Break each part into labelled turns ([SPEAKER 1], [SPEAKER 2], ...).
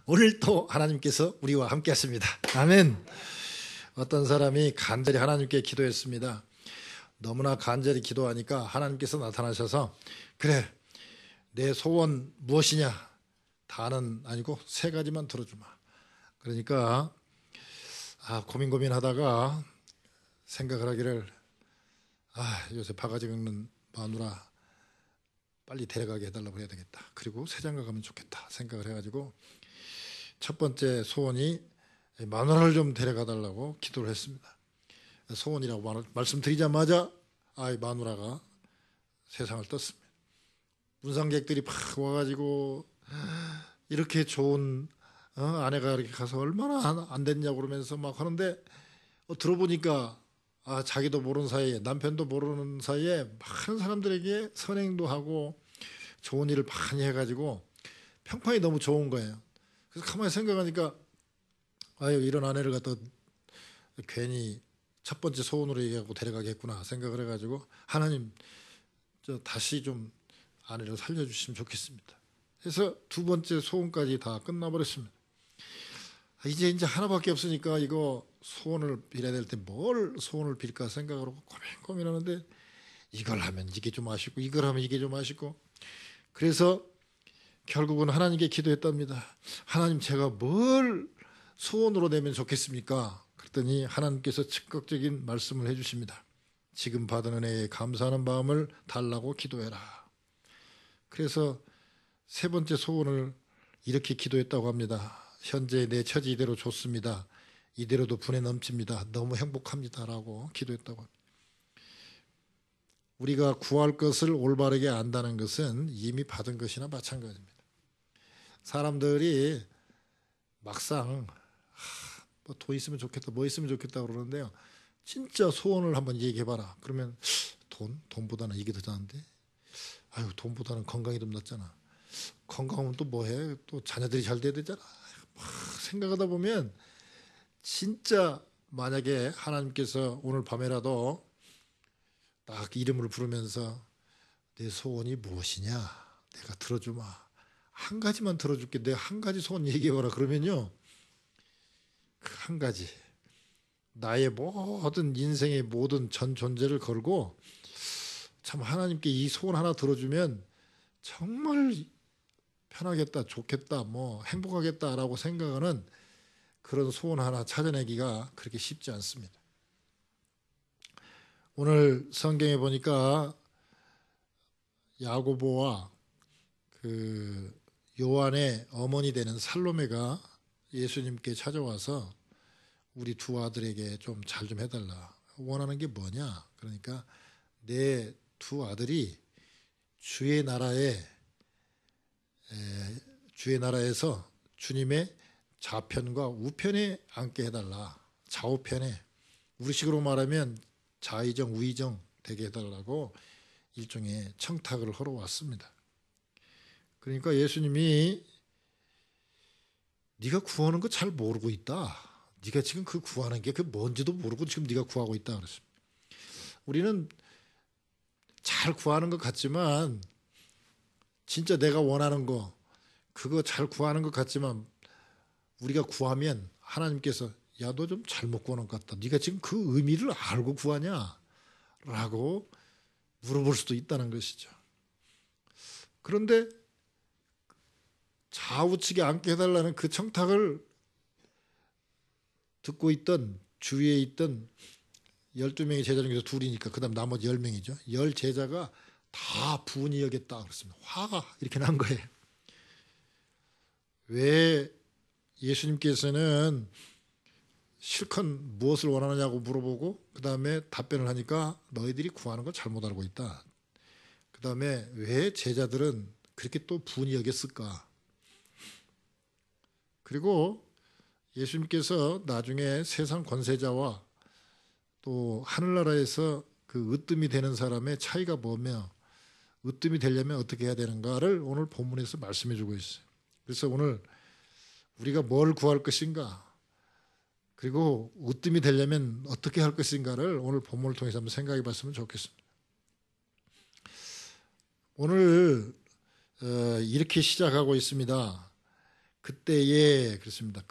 [SPEAKER 1] 오늘도 하나님께서 우리와 함께 하십니다. 아멘. 어떤 사람이 간절히 하나님께 기도했습니다. 너무나 간절히 기도하니까 하나님께서 나타나셔서 그래, 내 소원 무엇이냐? 다는 아니고 세 가지만 들어주마. 그러니까 고민하다가 생각을 하기를 요새 바가지 긁는 마누라 빨리 데려가게 해달라고 해야 되겠다. 그리고 세장가 가면 좋겠다 생각을 해가지고 첫 번째 소원이 마누라를 좀 데려가 달라고 기도를 했습니다. 소원이라고 말씀드리자마자 마누라가 세상을 떴습니다. 문상객들이 팍 와가지고 이렇게 좋은 아내가 이렇게 가서 얼마나 안 됐냐고 그러면서 막 하는데 들어보니까 자기도 모르는 사이에, 남편도 모르는 사이에 많은 사람들에게 선행도 하고 좋은 일을 많이 해가지고 평판이 너무 좋은 거예요. 그래서 가만히 생각하니까 이런 아내를 갖다 괜히 첫 번째 소원으로 얘기하고 데려가겠구나 생각을 해가지고 하나님 다시 좀 아내를 살려주시면 좋겠습니다. 그래서 두 번째 소원까지 다 끝나버렸습니다. 이제 하나밖에 없으니까 이거 소원을 빌어야 될 때 뭘 소원을 빌까 생각을 하고 고민하는데 이걸 하면 이게 좀 아쉽고 이걸 하면 이게 좀 아쉽고 그래서 결국은 하나님께 기도했답니다. 하나님, 제가 뭘 소원으로 내면 좋겠습니까? 그랬더니 하나님께서 즉각적인 말씀을 해주십니다. 지금 받은 은혜에 감사하는 마음을 달라고 기도해라. 그래서 세 번째 소원을 이렇게 기도했다고 합니다. 현재 내 처지 이대로 좋습니다. 이대로도 분에 넘칩니다. 너무 행복합니다. 라고 기도했다고 합니다. 우리가 구할 것을 올바르게 안다는 것은 이미 받은 것이나 마찬가지입니다. 사람들이 막상 돈 있으면 좋겠다, 뭐 있으면 좋겠다 그러는데요. 진짜 소원을 한번 얘기해봐라. 그러면 돈보다는 이게 더 나은데? 돈보다는 건강이 더 낫잖아. 건강하면 또 뭐해? 또 자녀들이 잘 돼야 되잖아. 생각하다 보면 진짜 만약에 하나님께서 오늘 밤에라도 딱 이름을 부르면서 내 소원이 무엇이냐? 내가 들어주마. 한 가지만 들어줄게. 내가 한 가지 소원 얘기해봐라. 그러면요. 그 한 가지. 나의 모든 인생의 모든 전 존재를 걸고 참 하나님께 이 소원 하나 들어주면 정말 편하겠다, 좋겠다, 행복하겠다라고 생각하는 그런 소원 하나 찾아내기가 그렇게 쉽지 않습니다. 오늘 성경에 보니까 야고보와 그 요한의 어머니 되는 살로메가 예수님께 찾아와서 우리 두 아들에게 좀 잘 좀 해달라. 원하는 게 뭐냐? 그러니까 내 두 아들이 주의 나라에서 주님의 좌편과 우편에 앉게 해달라. 좌우편에. 우리식으로 말하면 좌의정 우의정 되게 해달라고 일종의 청탁을 하러 왔습니다. 그러니까 예수님이 네가 구하는 거 잘 모르고 있다. 네가 지금 그 구하는 게 그 뭔지도 모르고 지금 네가 구하고 있다 그랬습니다. 우리는 잘 구하는 것 같지만 진짜 내가 원하는 거 그거 잘 구하는 것 같지만 우리가 구하면 하나님께서 야, 너 좀 잘못 구하는 것 같다. 네가 지금 그 의미를 알고 구하냐? 라고 물어볼 수도 있다는 것이죠. 그런데 좌우측에 앉게 해달라는 그 청탁을 듣고 있던 주위에 있던 12명의 제자 중에서 둘이니까 그 다음 나머지 10명이죠. 10제자가 다 분이 여겼다 그랬습니다. 화가 이렇게 난 거예요. 왜 예수님께서는 실컷 무엇을 원하느냐고 물어보고 그 다음에 답변을 하니까 너희들이 구하는 걸 잘못 알고 있다. 그 다음에 왜 제자들은 그렇게 또 분이 여겼을까? 그리고 예수님께서 나중에 세상 권세자와 또 하늘나라에서 그 으뜸이 되는 사람의 차이가 뭐며 으뜸이 되려면 어떻게 해야 되는가를 오늘 본문에서 말씀해 주고 있어요. 그래서 오늘 우리가 뭘 구할 것인가 그리고 으뜸이 되려면 어떻게 할 것인가를 오늘 본문을 통해서 한번 생각해 봤으면 좋겠습니다. 오늘 이렇게 시작하고 있습니다. 그때에 그렇습니다.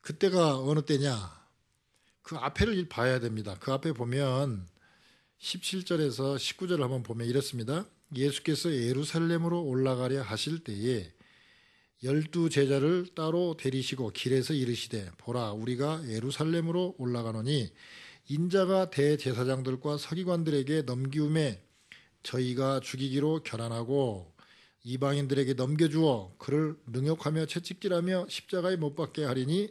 [SPEAKER 1] 그때가 어느 때냐? 그 앞에를 봐야 됩니다. 그 앞에 보면 17절에서 19절을 한번 보면 이렇습니다. 예수께서 예루살렘으로 올라가려 하실 때에 12 제자를 따로 데리시고 길에서 이르시되 보라 우리가 예루살렘으로 올라가노니 인자가 대제사장들과 서기관들에게 넘기움에 저희가 죽이기로 결안하고 이방인들에게 넘겨주어 그를 능욕하며 채찍질하며 십자가에 못 박게 하리니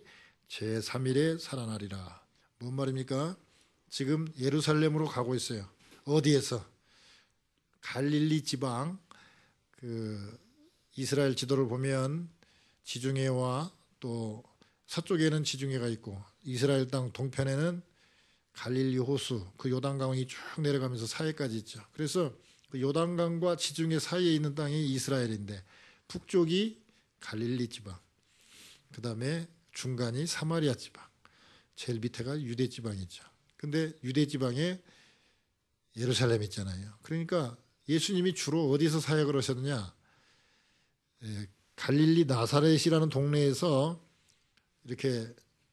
[SPEAKER 1] 제3일에 살아나리라. 뭔 말입니까? 지금 예루살렘으로 가고 있어요. 어디에서? 갈릴리 지방, 이스라엘 지도를 보면 지중해와 또 서쪽에는 지중해가 있고 이스라엘 땅 동편에는 갈릴리 호수, 그 요단강이 쭉 내려가면서 사해까지 있죠. 그래서 그 요단강과 지중해 사이에 있는 땅이 이스라엘인데 북쪽이 갈릴리 지방, 그 다음에 중간이 사마리아 지방, 제일 밑에가 유대 지방이죠. 근데 유대 지방에 예루살렘 있잖아요. 그러니까 예수님이 주로 어디서 사역을 하셨느냐? 갈릴리 나사렛이라는 동네에서 이렇게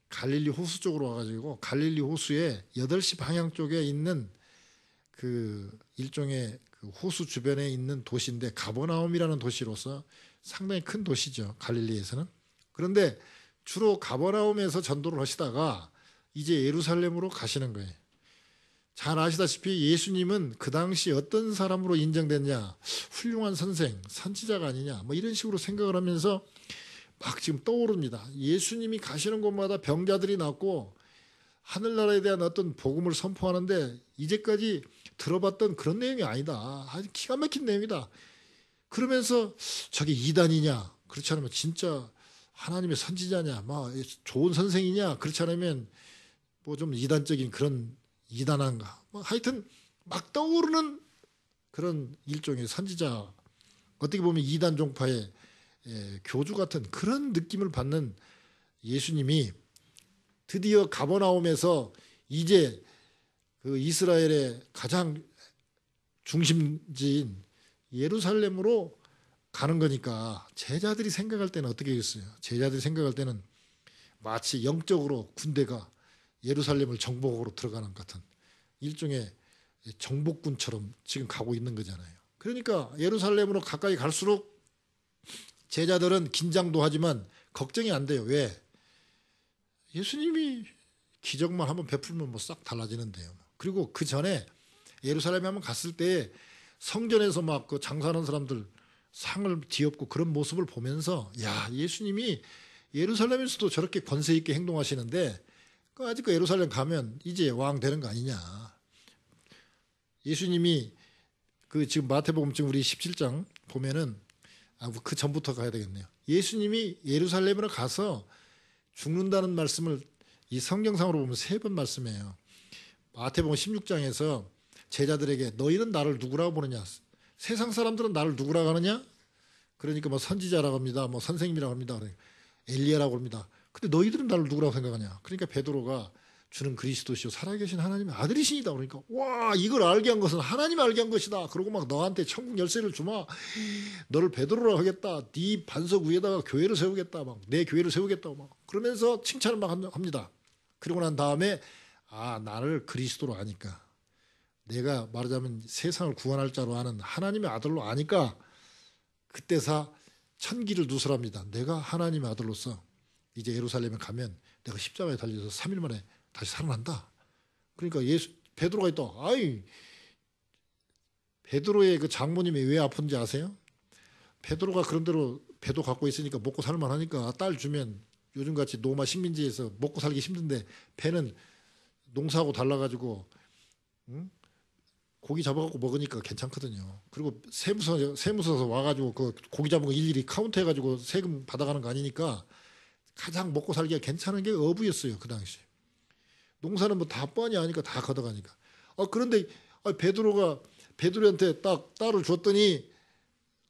[SPEAKER 1] 갈릴리 호수 쪽으로 와가지고 갈릴리 호수의 8시 방향 쪽에 있는 그 일종의 그 호수 주변에 있는 도시인데 가버나움이라는 도시로서 상당히 큰 도시죠. 갈릴리에서는. 그런데 주로 가버나움에서 전도를 하시다가 이제 예루살렘으로 가시는 거예요. 잘 아시다시피 예수님은 그 당시 어떤 사람으로 인정됐냐? 훌륭한 선생, 선지자가 아니냐? 뭐 이런 식으로 생각을 하면서 막 지금 떠오릅니다. 예수님이 가시는 곳마다 병자들이 낫고 하늘나라에 대한 어떤 복음을 선포하는데 이제까지 들어봤던 그런 내용이 아니다. 아주 기가 막힌 내용이다. 그러면서 저게 이단이냐? 그렇지 않으면 진짜 하나님의 선지자냐? 막 좋은 선생이냐? 그렇지 않으면 뭐 좀 이단적인 그런 이단한가? 뭐 하여튼 막 떠오르는 그런 일종의 선지자, 어떻게 보면 이단 종파의 교주 같은 그런 느낌을 받는 예수님이 드디어 가버나움에서 이제 그 이스라엘의 가장 중심지인 예루살렘으로 가는 거니까 제자들이 생각할 때는 어떻게 했어요? 제자들이 생각할 때는 마치 영적으로 군대가 예루살렘을 정복으로 들어가는 것 같은 일종의 정복군처럼 지금 가고 있는 거잖아요. 그러니까 예루살렘으로 가까이 갈수록 제자들은 긴장도 하지만 걱정이 안 돼요. 왜? 예수님이 기적만 한번 베풀면 뭐 싹 달라지는데요. 그리고 그 전에 예루살렘에 한번 갔을 때 성전에서 막 그 장사하는 사람들 상을 뒤엎고 그런 모습을 보면서 야, 예수님이 예루살렘에서도 저렇게 권세 있게 행동하시는데 아직 그 예루살렘 가면 이제 왕 되는 거 아니냐. 예수님이 그 지금 마태복음 지금 우리 17장 보면은 그 전부터 가야 되겠네요. 예수님이 예루살렘으로 가서 죽는다는 말씀을 이 성경상으로 보면 3번 말씀해요. 마태복음 16장에서 제자들에게 너희는 나를 누구라고 보느냐? 세상 사람들은 나를 누구라고 하느냐? 그러니까 뭐 선지자라고 합니다. 뭐 선생님이라고 합니다. 엘리야라고 합니다. 근데 너희들은 나를 누구라고 생각하냐? 그러니까 베드로가 주는 그리스도시요 살아계신 하나님의 아들이시니다. 그러니까 와, 이걸 알게 한 것은 하나님이 알게 한 것이다. 그러고 막 너한테 천국 열쇠를 주마. 너를 베드로라고 하겠다. 네 반석 위에다가 교회를 세우겠다. 막 내 교회를 세우겠다고 막 그러면서 칭찬을 막 합니다. 그러고 난 다음에 나를 그리스도로 아니까, 내가 말하자면 세상을 구원할 자로 아는 하나님의 아들로 아니까 그때서 천기를 누설합니다. 내가 하나님의 아들로서 이제 예루살렘에 가면 내가 십자가에 달려서 3일 만에 다시 살아난다. 그러니까 베드로가 있다. 베드로의 그 장모님이 왜 아픈지 아세요? 베드로가 그런 대로 배도 갖고 있으니까 먹고 살만 하니까 딸 주면 요즘같이 노마 식민지에서 먹고 살기 힘든데 배는 농사하고 달라가지고 고기 잡아갖고 먹으니까 괜찮거든요. 그리고 세무서에서 와가지고 그 고기 잡은 거 일일이 카운트해가지고 세금 받아가는 거 아니니까 가장 먹고 살기가 괜찮은 게 어부였어요. 그 당시. 농사는 뭐 다 뻔히 아니까 다 걷어가니까. 그런데 베드로한테 딱 딸을 줬더니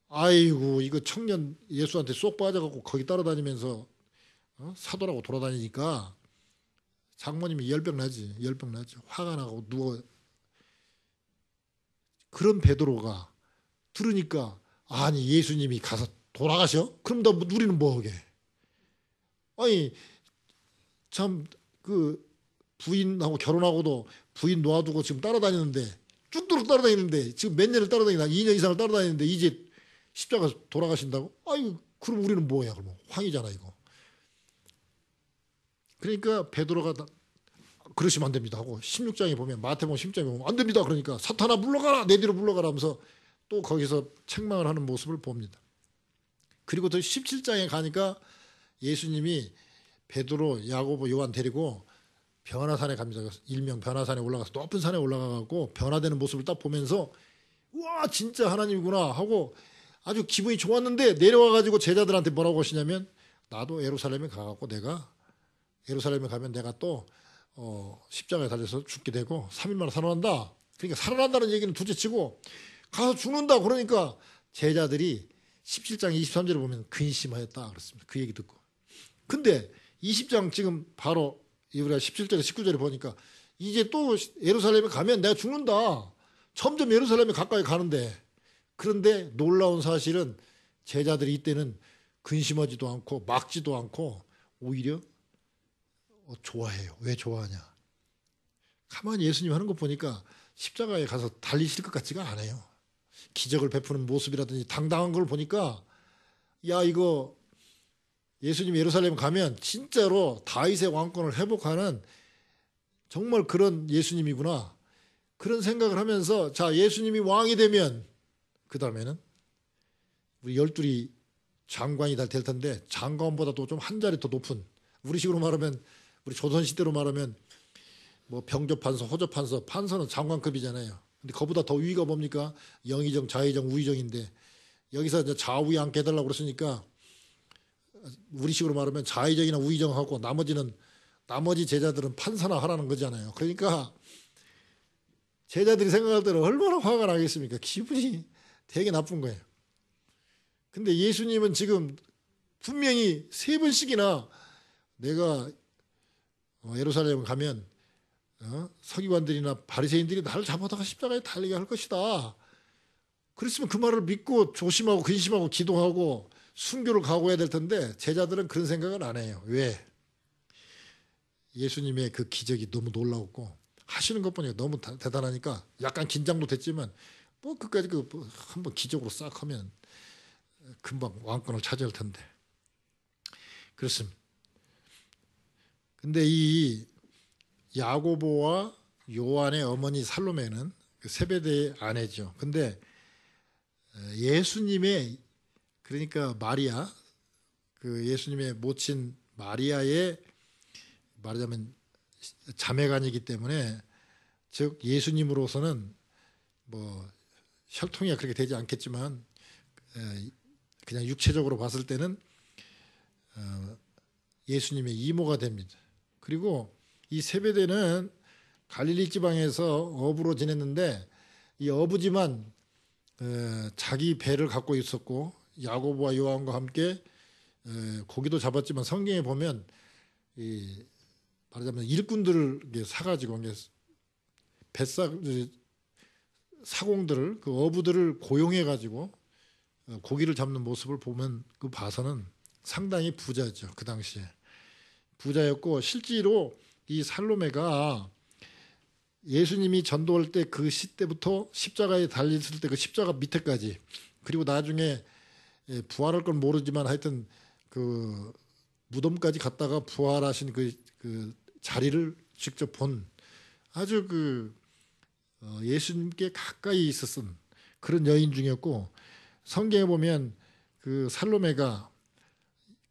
[SPEAKER 1] 아이고 이거 청년 예수한테 쏙 빠져갖고 거기 따라다니면서 사도라고 돌아다니니까 장모님이 열병 나죠. 화가 나고 누워. 그런 베드로가 들으니까 아니 예수님이 가서 돌아가셔? 그럼 우리는 뭐 하게? 아니 참 그 부인하고 결혼하고도 부인 놓아두고 지금 따라다니는데 쭉쭉 따라다니는데 지금 몇 년을 따라다니나 2년 이상을 따라다니는데 이제 십자가 돌아가신다고? 아유 그럼 우리는 뭐야? 그럼 황이잖아 이거. 그러니까 베드로가 그러시면 안 됩니다 하고 16장에 보면 마태복음 16장에 보면 안 됩니다. 그러니까 사탄아 물러가라 내 뒤로 물러가라 하면서 또 거기서 책망을 하는 모습을 봅니다. 그리고 또 17장에 가니까 예수님이 베드로, 야고보, 요한 데리고 변화산에 갑니다. 일명 변화산에 올라가서 높은 산에 올라가고 변화되는 모습을 딱 보면서 와 진짜 하나님이구나 하고 아주 기분이 좋았는데 내려와가지고 제자들한테 뭐라고 하시냐면 나도 예루살렘에 가갖고 내가 예루살렘에 가면 내가 또 십자가에 달려서 죽게 되고 3일 만에 살아난다. 그러니까 살아난다는 얘기는 둘째치고 가서 죽는다. 그러니까 제자들이 17장 23절에 보면 근심하였다 그렇습니다. 그 얘기 듣고. 근데 20장 지금 바로 우리가 17절에 19절에 보니까 이제 또 예루살렘에 가면 내가 죽는다. 점점 예루살렘에 가까이 가는데 그런데 놀라운 사실은 제자들이 이때는 근심하지도 않고 막지도 않고 오히려 좋아해요. 왜 좋아하냐? 가만히 예수님 하는 거 보니까 십자가에 가서 달리실 것 같지가 않아요. 기적을 베푸는 모습이라든지 당당한 걸 보니까 야 이거 예수님 예루살렘 가면 진짜로 다윗의 왕권을 회복하는 정말 그런 예수님이구나. 그런 생각을 하면서 자 예수님이 왕이 되면 그 다음에는 우리 12이 장관이 될 텐데 장관보다도 좀 한 자리 더 높은 우리식으로 말하면 우리 조선시대로 말하면 뭐 병조판서, 호조판서, 판서는 장관급이잖아요. 근데 그보다 더 위가 뭡니까? 영의정, 자의정, 우의정인데 여기서 이제 좌우에 앉게 해달라고 그랬으니까 우리식으로 말하면 자의정이나 우의정하고 나머지 제자들은 판사나 하라는 거잖아요. 그러니까 제자들이 생각할 때는 얼마나 화가 나겠습니까? 기분이 되게 나쁜 거예요. 근데 예수님은 지금 분명히 3번씩이나 내가 예루살렘 가면 서기관들이나 바리새인들이 나를 잡아다가 십자가에 달리게 할 것이다. 그랬으면 그 말을 믿고 조심하고 근심하고 기도하고 순교를 각오해야 될 텐데 제자들은 그런 생각을 안 해요. 왜? 예수님의 그 기적이 너무 놀라웠고 하시는 것 보니까 너무 대단하니까 약간 긴장도 됐지만 뭐 그까지 한번 기적으로 싹 하면 금방 왕권을 차지할 텐데 그렇습니다. 근데 이 야고보와 요한의 어머니 살로메는 그 세베대의 아내죠. 근데 예수님의 그러니까 마리아 그 예수님의 모친 마리아의 말하자면 자매간이기 때문에 즉 예수님으로서는 뭐 혈통이 그렇게 되지 않겠지만 그냥 육체적으로 봤을 때는 예수님의 이모가 됩니다. 그리고 이 세베대는 갈릴리 지방에서 어부로 지냈는데 이 어부지만 자기 배를 갖고 있었고 야고보와 요한과 함께 고기도 잡았지만 성경에 보면 이 말하자면 일꾼들을 사가지고 사공들을 그 어부들을 고용해 가지고 고기를 잡는 모습을 보면 그 봐서는 상당히 부자죠. 그 당시에 부자였고 실제로 이 살로메가 예수님이 전도할 때 그 시대부터 십자가에 달렸을 때 그 십자가 밑에까지 그리고 나중에 부활할 건 모르지만 하여튼 그 무덤까지 갔다가 부활하신 그 자리를 직접 본 아주 예수님께 가까이 있었던 그런 여인 중이었고 성경에 보면 그 살로메가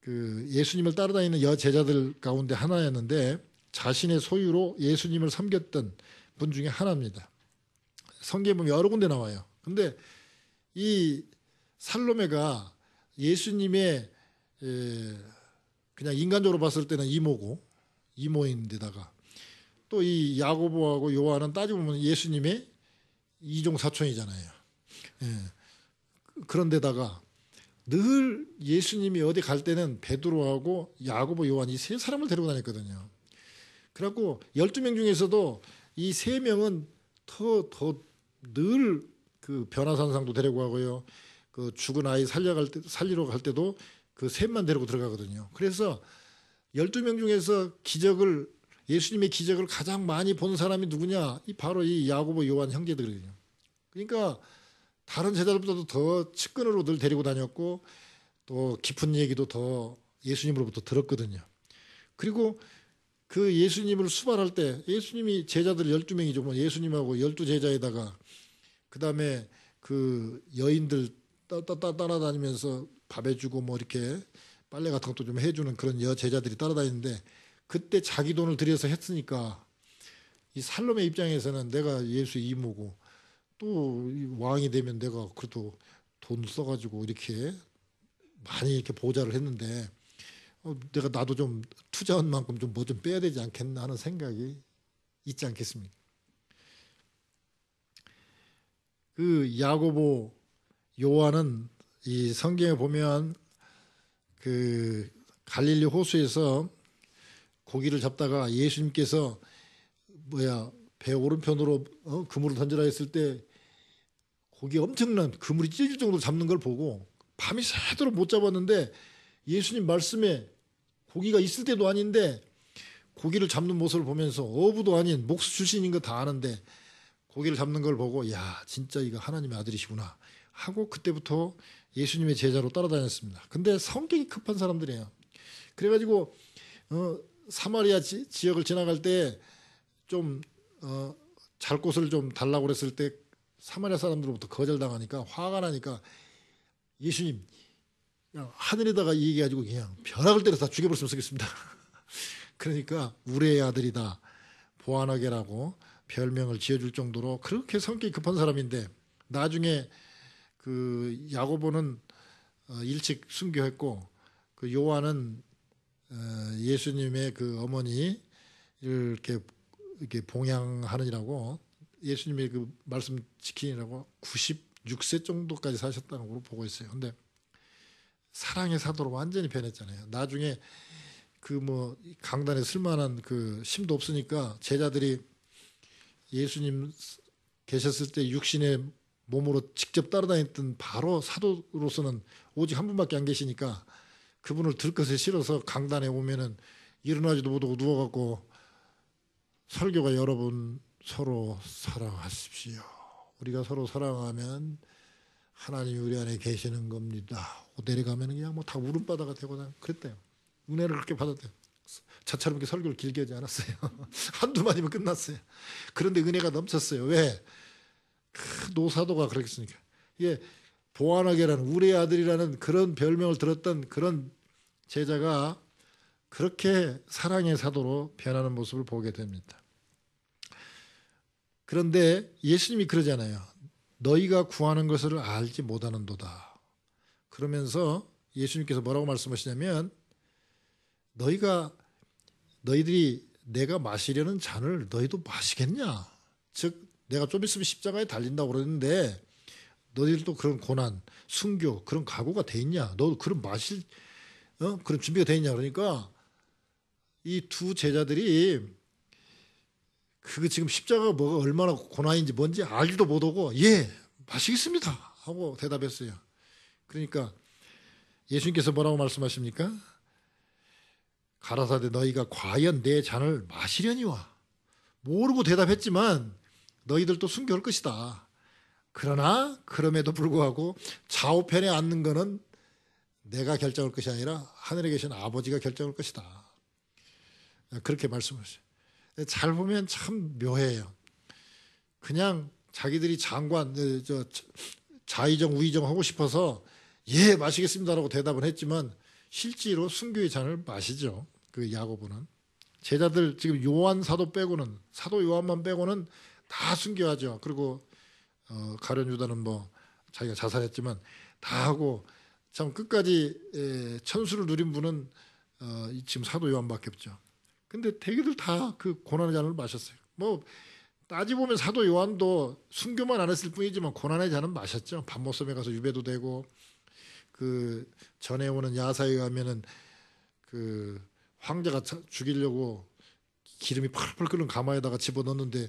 [SPEAKER 1] 그 예수님을 따라다니는 여제자들 가운데 하나였는데 자신의 소유로 예수님을 섬겼던 분 중에 하나입니다. 성경에 보면 여러 군데 나와요. 근데 이 살로메가 예수님의 그냥 인간적으로 봤을 때는 이모인데다가 또 이 야고보하고 요한은 따지고 보면 예수님의 이종 사촌이잖아요. 그런데다가 늘 예수님이 어디 갈 때는 베드로하고 야고보, 요한 이 3사람을 데리고 다녔거든요. 그래갖고 12명 중에서도 이 3명은 더 늘 그 변화산상도 데리고 가고요. 그 죽은 아이 살리러 갈 때도 그 셋만 데리고 들어가거든요. 그래서 12명 중에서 예수님의 기적을 가장 많이 본 사람이 누구냐? 바로 이 야고보, 요한 형제들이거든요. 그러니까 다른 제자들보다도 더 측근으로 늘 데리고 다녔고 또 깊은 얘기도 더 예수님으로부터 들었거든요. 그리고 그 예수님을 수발할 때 예수님이 제자들 12명이죠. 뭐 예수님하고 12제자에다가 그다음에 그 여인들 따라다니면서 밥 해주고 뭐 이렇게 빨래 같은 것도 좀 해주는 그런 제자들이 따라다니는데 그때 자기 돈을 들여서 했으니까 이 살롬의 입장에서는 내가 예수 이모고 또 왕이 되면 내가 그래도 돈 써가지고 이렇게 많이 이렇게 보좌를 했는데 내가 나도 좀 투자한 만큼 좀 뭐 좀 빼야 되지 않겠나 하는 생각이 있지 않겠습니까? 그 야고보, 요한은 이 성경에 보면 그 갈릴리 호수에서 고기를 잡다가 예수님께서 배 오른편으로 그물을 던지라 했을 때 고기 엄청난 그물이 찢어질 정도로 잡는 걸 보고 밤이 새도록 못 잡았는데 예수님 말씀에 고기가 있을 때도 아닌데 고기를 잡는 모습을 보면서 어부도 아닌 목수 출신인 거 다 아는데 고기를 잡는 걸 보고 야 진짜 이거 하나님의 아들이시구나 하고 그때부터 예수님의 제자로 따라다녔습니다. 근데 성격이 급한 사람들이에요. 그래가지고 사마리아 지역을 지나갈 때 좀 잘 곳을 좀 달라고 그랬을 때 사마리아 사람들로부터 거절당하니까 화가 나니까 예수님 그냥 하늘에다가 얘기해가지고 그냥 벼락을 때려서 다 죽여버렸으면 좋겠습니다. 그러니까 우레의 아들이다 보아너게라고 별명을 지어줄 정도로 그렇게 성격이 급한 사람인데 나중에 그 야고보는 일찍 순교했고 그 요한은 예수님의 그 어머니 이렇게 봉양하느라고 예수님의 그 말씀 지키느라고 96세 정도까지 사셨다는 걸로 보고 있어요. 근데 사랑의 사도로 완전히 변했잖아요. 나중에 그 뭐 강단에 쓸만한 그 힘도 없으니까 제자들이 예수님 계셨을 때 육신의 몸으로 직접 따라다녔던 바로 사도로서는 오직 한 분밖에 안 계시니까 그분을 들 것에 싫어서 강단에 오면은 일어나지도 못하고 누워갖고 설교가 여러분 서로 사랑하십시오. 우리가 서로 사랑하면 하나님이 우리 안에 계시는 겁니다. 내려가면 그냥 뭐 다 울음바다가 되고 그랬대요. 은혜를 그렇게 받았대요. 저처럼 이렇게 설교를 길게 하지 않았어요. 한두 마디면 끝났어요. 그런데 은혜가 넘쳤어요. 왜? 그 노사도가 그렇겠습니까? 예, 보아너게라는 우리의 아들이라는 그런 별명을 들었던 그런 제자가 그렇게 사랑의 사도로 변하는 모습을 보게 됩니다. 그런데 예수님이 그러잖아요. 너희가 구하는 것을 알지 못하는도다. 그러면서 예수님께서 뭐라고 말씀하시냐면 너희들이 내가 마시려는 잔을 너희도 마시겠냐? 즉 내가 좀 있으면 십자가에 달린다고 그러는데 너희들도 그런 고난, 순교 그런 각오가 돼 있냐? 너 그런 그런 준비가 돼 있냐? 그러니까 이 두 제자들이 그 지금 십자가가 뭐가 얼마나 고난인지 뭔지 알지도 못하고 예 마시겠습니다 하고 대답했어요. 그러니까 예수님께서 뭐라고 말씀하십니까? 가라사대 너희가 과연 내 잔을 마시려니와 모르고 대답했지만 너희들도 순교할 것이다. 그러나 그럼에도 불구하고 좌우편에 앉는 거는 내가 결정할 것이 아니라 하늘에 계신 아버지가 결정할 것이다. 그렇게 말씀하셨어요. 잘 보면 참 묘해요. 그냥 자기들이 자의정 우의정 하고 싶어서 예 마시겠습니다라고 대답을 했지만 실제로 순교의 잔을 마시죠. 그 야고보는 제자들 지금 요한 사도 빼고는 사도 요한만 빼고는 다 순교하죠. 그리고 가룟 유다는 뭐 자기가 자살했지만 다 하고 참 끝까지 천수를 누린 분은 지금 사도 요한밖에 없죠. 근데 대개들 다 그 고난의 잔을 마셨어요. 뭐 따지보면 사도 요한도 순교만 안 했을 뿐이지만 고난의 잔은 마셨죠. 밤모섬에 가서 유배도 되고 그 전에 오는 야사에 가면은 그 황제가 죽이려고 기름이 펄펄 끓는 가마에다가 집어넣는데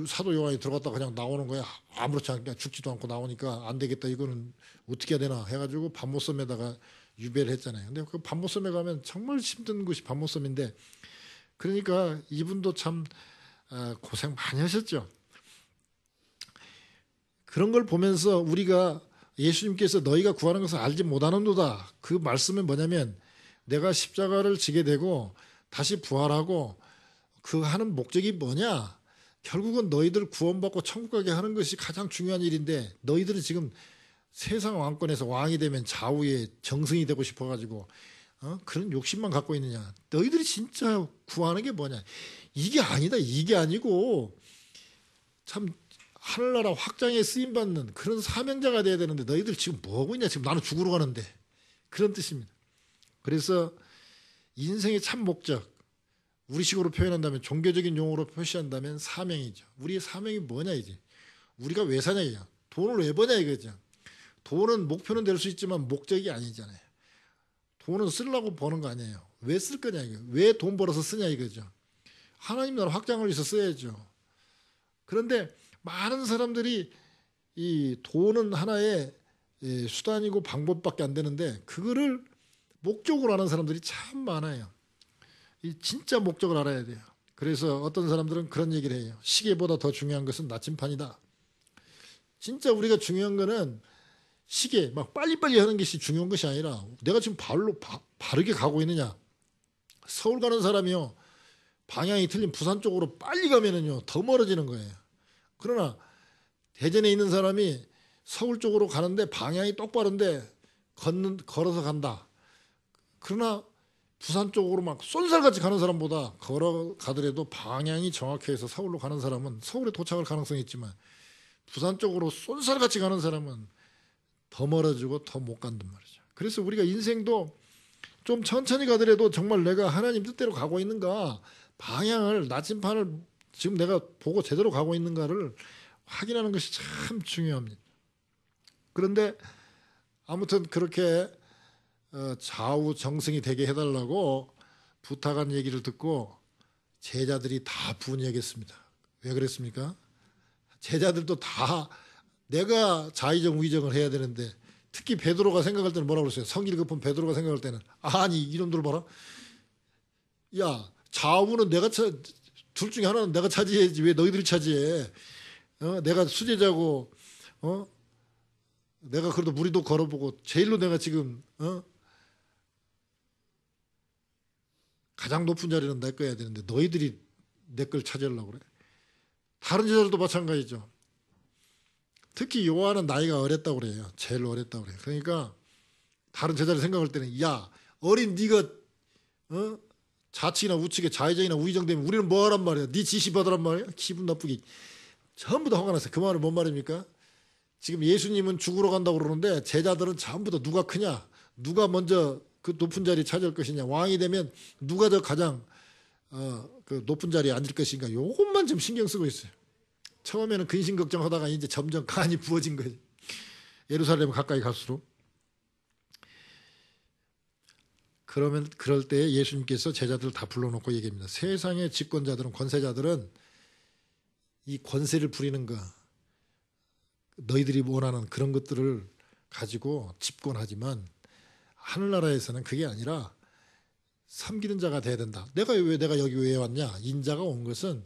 [SPEAKER 1] 사도 요한이 들어갔다 그냥 나오는 거야. 아무렇지 않게 죽지도 않고 나오니까 안 되겠다. 이거는 어떻게 해야 되나 해가지고 밤모섬에다가 유배를 했잖아요. 근데 그 밤모섬에 가면 정말 힘든 곳이 밤모섬인데, 그러니까 이분도 참 고생 많이 하셨죠. 그런 걸 보면서 우리가 예수님께서 너희가 구하는 것을 알지 못하는도다, 그 말씀은 뭐냐면 내가 십자가를 지게 되고 다시 부활하고 그 하는 목적이 뭐냐, 결국은 너희들 구원받고 천국 가게 하는 것이 가장 중요한 일인데, 너희들은 지금 세상 왕권에서 왕이 되면 좌우의 정승이 되고 싶어가지고 그런 욕심만 갖고 있느냐. 너희들이 진짜 구하는 게 뭐냐, 이게 아니다. 이게 아니고 참 하늘나라 확장에 쓰임받는 그런 사명자가 돼야 되는데 너희들 지금 뭐하고 있냐, 지금 나는 죽으러 가는데, 그런 뜻입니다. 그래서 인생의 참 목적, 우리식으로 표현한다면, 종교적인 용어로 표시한다면 사명이죠. 우리의 사명이 뭐냐, 이제 우리가 왜 사냐, 이거. 돈을 왜 버냐 이거죠. 돈은 목표는 될 수 있지만 목적이 아니잖아요. 돈은 쓰려고 버는 거 아니에요. 왜 쓸 거냐, 이거. 왜 돈 벌어서 쓰냐 이거죠. 하나님 나라 확장을 위해서 써야죠. 그런데 많은 사람들이 이 돈은 하나의 수단이고 방법밖에 안 되는데, 그거를 목적으로 하는 사람들이 참 많아요. 이 진짜 목적을 알아야 돼요. 그래서 어떤 사람들은 그런 얘기를 해요. 시계보다 더 중요한 것은 나침판이다. 진짜 우리가 중요한 거는 시계 막 빨리빨리 하는 것이 중요한 것이 아니라 내가 지금 바르게 가고 있느냐. 서울 가는 사람이요, 방향이 틀린 부산 쪽으로 빨리 가면은요 더 멀어지는 거예요. 그러나 대전에 있는 사람이 서울 쪽으로 가는데 방향이 똑바른데 걸어서 간다. 그러나 부산 쪽으로 막 쏜살같이 가는 사람보다 걸어가더라도 방향이 정확해서 서울로 가는 사람은 서울에 도착할 가능성이 있지만, 부산 쪽으로 쏜살같이 가는 사람은 더 멀어지고 더 못 간단 말이죠. 그래서 우리가 인생도 좀 천천히 가더라도 정말 내가 하나님 뜻대로 가고 있는가, 방향을, 나침판을 지금 내가 보고 제대로 가고 있는가를 확인하는 것이 참 중요합니다. 그런데 아무튼 그렇게 좌우 정승이 되게 해달라고 부탁한 얘기를 듣고 제자들이 다 분이하겠습니다. 왜 그랬습니까? 제자들도 다 내가 자의정 위정을 해야 되는데, 특히 베드로가 생각할 때는 뭐라고 그랬어요? 성질 급한 베드로가 생각할 때는, 아니 이놈들 봐라, 야 좌우는 둘 중에 하나는 내가 차지해야지 왜 너희들이 차지해. 내가 수제자고, 내가 그래도 무리도 걸어보고 제일로 내가 지금 가장 높은 자리는 내 거야 되는데 너희들이 내 걸 차지하려고 그래. 다른 제자들도 마찬가지죠. 특히 요한은 나이가 어렸다고 그래요. 제일 어렸다고 그래요. 그러니까 다른 제자를 생각할 때는, 야 어린 네가 좌측이나 우측에 좌의정이나 우의정되면 우리는 뭐 하란 말이야. 네 지시 받으란 말이야. 기분 나쁘게 전부 다 화가 났어요. 그 말은 뭔 말입니까? 지금 예수님은 죽으러 간다고 그러는데 제자들은 전부 다 누가 크냐, 누가 먼저 그 높은 자리에 차지할 것이냐, 왕이 되면 누가 더 가장 그 높은 자리에 앉을 것인가, 요것만 좀 신경 쓰고 있어요. 처음에는 근심 걱정하다가 이제 점점 간이 부어진 거예요. 예루살렘 가까이 갈수록. 그럴 때 예수님께서 제자들을 다 불러놓고 얘기합니다. 세상의 집권자들은, 권세자들은 이 권세를 부리는 거, 너희들이 원하는 그런 것들을 가지고 집권하지만, 하늘나라에서는 그게 아니라 섬기는 자가 돼야 된다. 내가 여기 왜 왔냐? 인자가 온 것은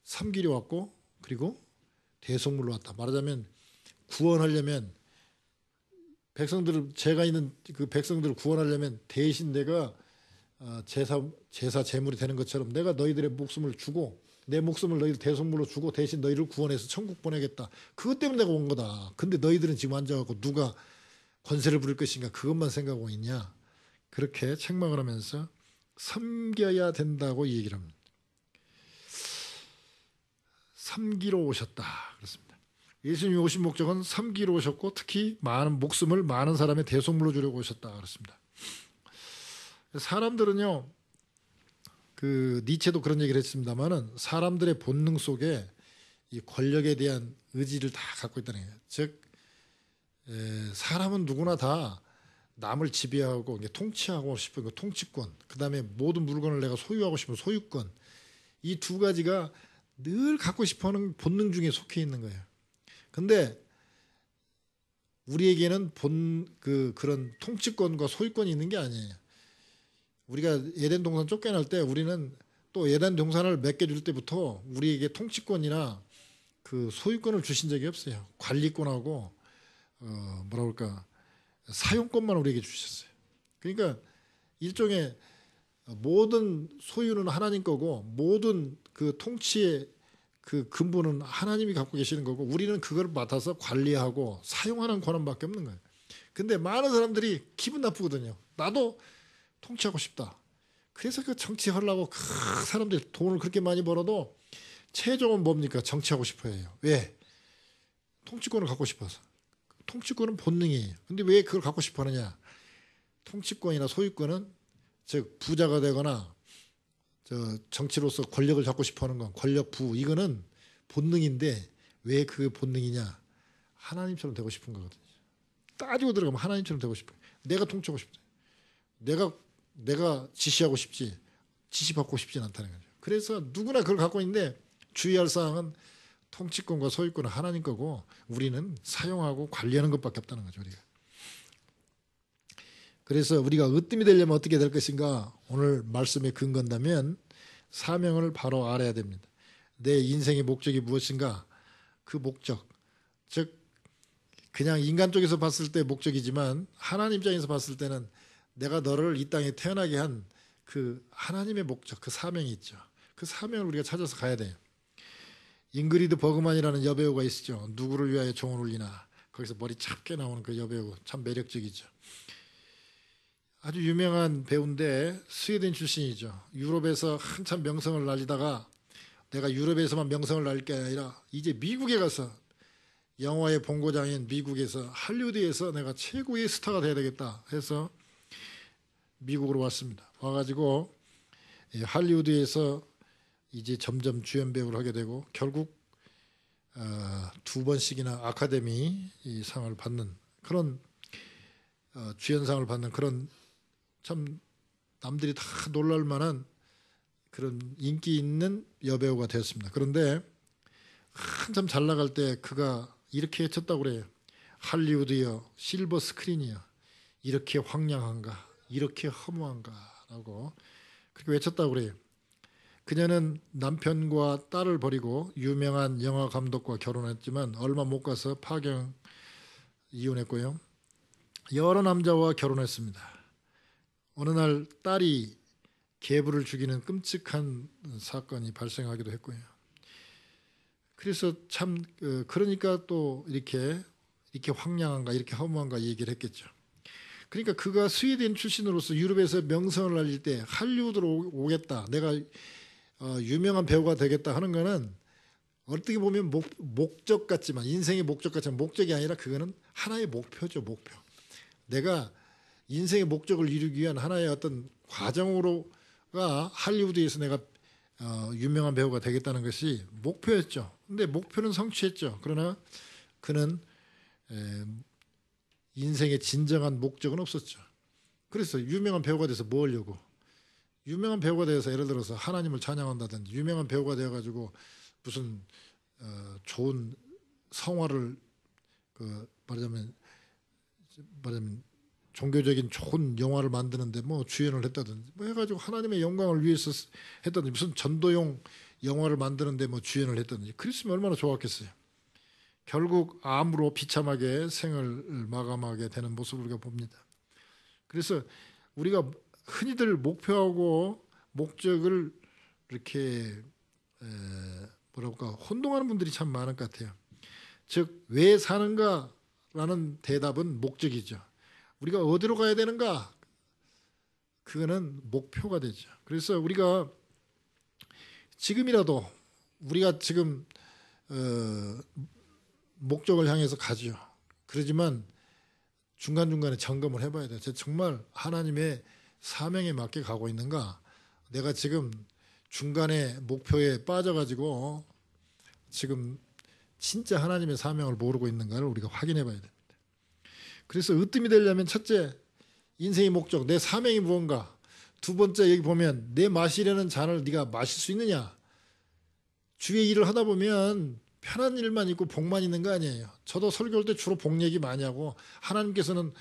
[SPEAKER 1] 섬기려 왔고, 그리고 대속물로 왔다. 말하자면 구원하려면 제가 있는 그 백성들을 구원하려면 대신 내가 제사 제물이 되는 것처럼 내가 너희들의 목숨을 주고, 내 목숨을 너희들 대속물로 주고 대신 너희를 구원해서 천국 보내겠다. 그것 때문에 내가 온 거다. 근데 너희들은 지금 앉아갖고 누가 권세를 부릴 것인가, 그것만 생각하고 있냐. 그렇게 책망을 하면서 섬겨야 된다고 얘기를 합니다. 섬기러 오셨다 그렇습니다. 예수님이 오신 목적은 섬기러 오셨고, 특히 많은 목숨을 많은 사람의 대속물로 주려고 오셨다 그렇습니다. 사람들은요, 그 니체도 그런 얘기를 했습니다만은, 사람들의 본능 속에 이 권력에 대한 의지를 다 갖고 있다는 거예요. 즉 사람은 누구나 다 남을 지배하고 통치하고 싶은 그 통치권, 그 다음에 모든 물건을 내가 소유하고 싶은 소유권, 이 두 가지가 늘 갖고 싶어하는 본능 중에 속해 있는 거예요. 근데 우리에게는 그런 통치권과 소유권이 있는 게 아니에요. 우리가 에덴 동산 쫓겨날 때 우리는 또 에덴 동산을 맡겨줄 때부터 우리에게 통치권이나 그 소유권을 주신 적이 없어요. 관리권하고 뭐라 그럴까 사용권만 우리에게 주셨어요. 그러니까 일종의 모든 소유는 하나님 거고 모든 그 통치의 그 근본은 하나님이 갖고 계시는 거고 우리는 그걸 맡아서 관리하고 사용하는 권한밖에 없는 거예요. 근데 많은 사람들이 기분 나쁘거든요. 나도 통치하고 싶다. 그래서 그 정치하려고 그 사람들이 돈을 그렇게 많이 벌어도 최종은 뭡니까? 정치하고 싶어 해요. 왜? 통치권을 갖고 싶어서. 통치권은 본능이에요. 근데 왜 그걸 갖고 싶어 하느냐? 통치권이나 소유권은 즉 부자가 되거나 정치로서 권력을 잡고 싶어 하는 건 권력 부 이거는 본능인데 왜 그 본능이냐? 하나님처럼 되고 싶은 거거든요. 따지고 들어가면 하나님처럼 되고 싶어요. 내가 통치하고 싶다. 내가 지시하고 싶지 지시받고 싶진 않다는 거죠. 그래서 누구나 그걸 갖고 있는데 주의할 사항은 통치권과 소유권은 하나님 거고 우리는 사용하고 관리하는 것밖에 없다는 거죠. 우리가. 그래서 우리가 으뜸이 되려면 어떻게 될 것인가? 오늘 말씀에 근거한다면 사명을 바로 알아야 됩니다. 내 인생의 목적이 무엇인가? 그 목적, 즉 그냥 인간 쪽에서 봤을 때 목적이지만 하나님 입장에서 봤을 때는 내가 너를 이 땅에 태어나게 한 그 하나님의 목적, 그 사명이 있죠. 그 사명을 우리가 찾아서 가야 돼요. 잉그리드 버그만이라는 여배우가 있죠. 누구를 위하여 종을 울리나. 거기서 머리 짧게 나오는 그 여배우 참 매력적이죠. 아주 유명한 배우인데 스웨덴 출신이죠. 유럽에서 한참 명성을 날리다가 내가 유럽에서만 명성을 날릴 게 아니라 이제 미국에 가서 영화의 본고장인 미국에서 할리우드에서 내가 최고의 스타가 돼야 되겠다 해서 미국으로 왔습니다. 와가지고 할리우드에서 이제 점점 주연 배우를 하게 되고 결국 2번씩이나 아카데미 상을 받는 그런 주연상을 받는 그런 참 남들이 다 놀랄 만한 그런 인기 있는 여배우가 되었습니다. 그런데 한참 잘 나갈 때 그가 이렇게 외쳤다고 그래요. 할리우드여 실버 스크린이여 이렇게 황량한가 이렇게 허무한가 라고 그렇게 외쳤다고 그래요. 그녀는 남편과 딸을 버리고 유명한 영화 감독과 결혼했지만 얼마 못 가서 파경 이혼했고요. 여러 남자와 결혼했습니다. 어느 날 딸이 계부를 죽이는 끔찍한 사건이 발생하기도 했고요. 그래서 참 그러니까 또 이렇게 황량한가 이렇게 허무한가 얘기를 했겠죠. 그러니까 그가 스웨덴 출신으로서 유럽에서 명성을 날릴 때 할리우드로 오겠다. 내가 유명한 배우가 되겠다 하는 거는 어떻게 보면 목적 같지만 인생의 목적 같지만 목적이 아니라 그거는 하나의 목표죠. 목표. 내가 인생의 목적을 이루기 위한 하나의 어떤 과정으로가 할리우드에서 내가 유명한 배우가 되겠다는 것이 목표였죠. 근데 목표는 성취했죠. 그러나 그는 인생의 진정한 목적은 없었죠. 그래서 유명한 배우가 돼서 뭐 하려고? 유명한 배우가 되어서 예를 들어서 하나님을 찬양한다든지 유명한 배우가 되어가지고 무슨 좋은 성화를 말하자면 종교적인 좋은 영화를 만드는데 뭐 주연을 했다든지 뭐 해가지고 하나님의 영광을 위해서 했다든지 무슨 전도용 영화를 만드는데 뭐 주연을 했다든지 그랬으면 얼마나 좋았겠어요. 결국 암으로 비참하게 생을 마감하게 되는 모습을 우리가 봅니다. 그래서 우리가 흔히들 목표하고 목적을 이렇게 뭐랄까 혼동하는 분들이 참 많을 것 같아요. 즉 왜 사는가라는 대답은 목적이죠. 우리가 어디로 가야 되는가? 그거는 목표가 되죠. 그래서 우리가 지금이라도 우리가 지금 목적을 향해서 가죠. 그러지만 중간중간에 점검을 해봐야 돼요. 정말 하나님의 사명에 맞게 가고 있는가? 내가 지금 중간에 목표에 빠져가지고 지금 진짜 하나님의 사명을 모르고 있는가를 우리가 확인해 봐야 됩니다. 그래서 으뜸이 되려면 첫째, 인생의 목적, 내 사명이 무언가. 두 번째, 여기 보면 내 마시려는 잔을 네가 마실 수 있느냐. 주의 일을 하다 보면 편한 일만 있고 복만 있는 거 아니에요. 저도 설교할 때 주로 복 얘기 많이 하고 하나님께서는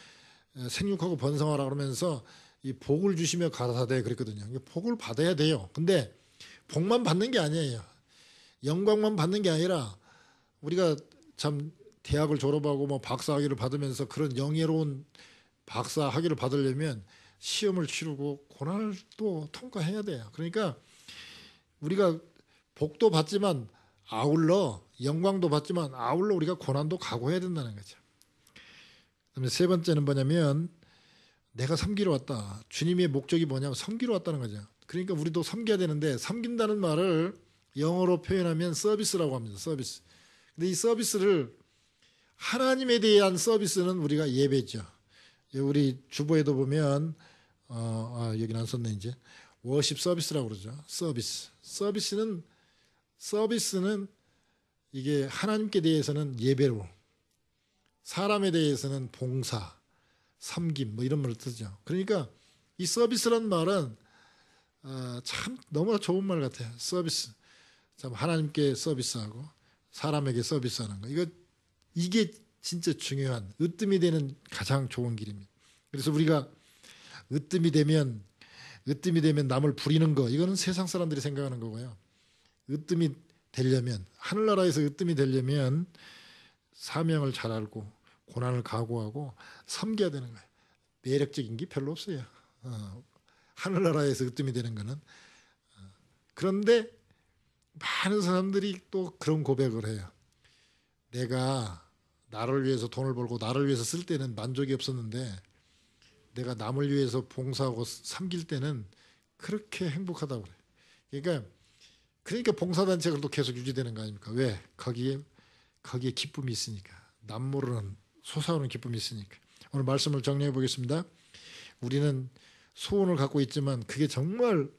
[SPEAKER 1] 생육하고 번성하라 그러면서 이 복을 주시며 가라사대 그랬거든요. 복을 받아야 돼요. 근데 복만 받는 게 아니에요. 영광만 받는 게 아니라 우리가 참 대학을 졸업하고 뭐 박사 학위를 받으면서 그런 영예로운 박사 학위를 받으려면 시험을 치르고 고난을 또 통과해야 돼요. 그러니까 우리가 복도 받지만 아울러 영광도 받지만 아울러 우리가 고난도 각오해야 된다는 거죠. 그다음에 세 번째는 뭐냐면 내가 섬기러 왔다. 주님의 목적이 뭐냐면 섬기러 왔다는 거죠. 그러니까 우리도 섬겨야 되는데 섬긴다는 말을 영어로 표현하면 서비스라고 합니다. 서비스. 근데 이 서비스를 하나님에 대한 서비스는 우리가 예배죠. 우리 주보에도 보면 여기는 안 썼네 이제. 워십 서비스라고 그러죠. 서비스. 서비스는 이게 하나님께 대해서는 예배로, 사람에 대해서는 봉사, 섬김 뭐 이런 말을 쓰죠. 그러니까 이 서비스란 말은 참 너무나 좋은 말 같아요. 서비스. 참 하나님께 서비스하고 사람에게 서비스하는 거. 이게 진짜 중요한 으뜸이 되는 가장 좋은 길입니다. 그래서 우리가 으뜸이 되면 남을 부리는 거 이거는 세상 사람들이 생각하는 거고요. 으뜸이 되려면 하늘나라에서 으뜸이 되려면 사명을 잘 알고 고난을 각오하고 섬겨야 되는 거예요. 매력적인 게 별로 없어요. 하늘나라에서 으뜸이 되는 거는. 그런데 많은 사람들이 또 그런 고백을 해요. 내가 나를 위해서 돈을 벌고 나를 위해서 쓸 때는 만족이 없었는데 내가 남을 위해서 봉사하고 섬길 때는 그렇게 행복하다고 그래요. 그러니까 봉사단체가 또 계속 유지되는 거 아닙니까? 왜? 거기에 기쁨이 있으니까. 남모르는 솟아오르는 기쁨이 있으니까. 오늘 말씀을 정리해 보겠습니다. 우리는 소원을 갖고 있지만 그게 정말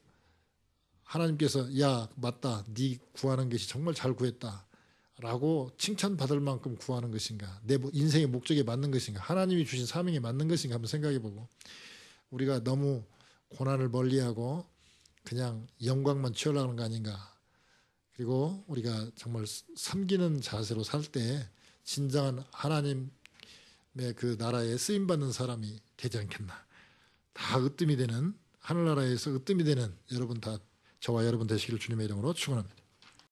[SPEAKER 1] 하나님께서 야 맞다 네 구하는 것이 정말 잘 구했다 라고 칭찬받을 만큼 구하는 것인가, 내 인생의 목적에 맞는 것인가, 하나님이 주신 사명에 맞는 것인가 한번 생각해 보고, 우리가 너무 고난을 멀리하고 그냥 영광만 취하려는 거 아닌가. 그리고 우리가 정말 섬기는 자세로 살 때 진정한 하나님의 그 나라에 쓰임받는 사람이 되지 않겠나. 다 으뜸이 되는, 하늘나라에서 으뜸이 되는 여러분 다, 저와 여러분 되시기를 주님의 이름으로 축원합니다.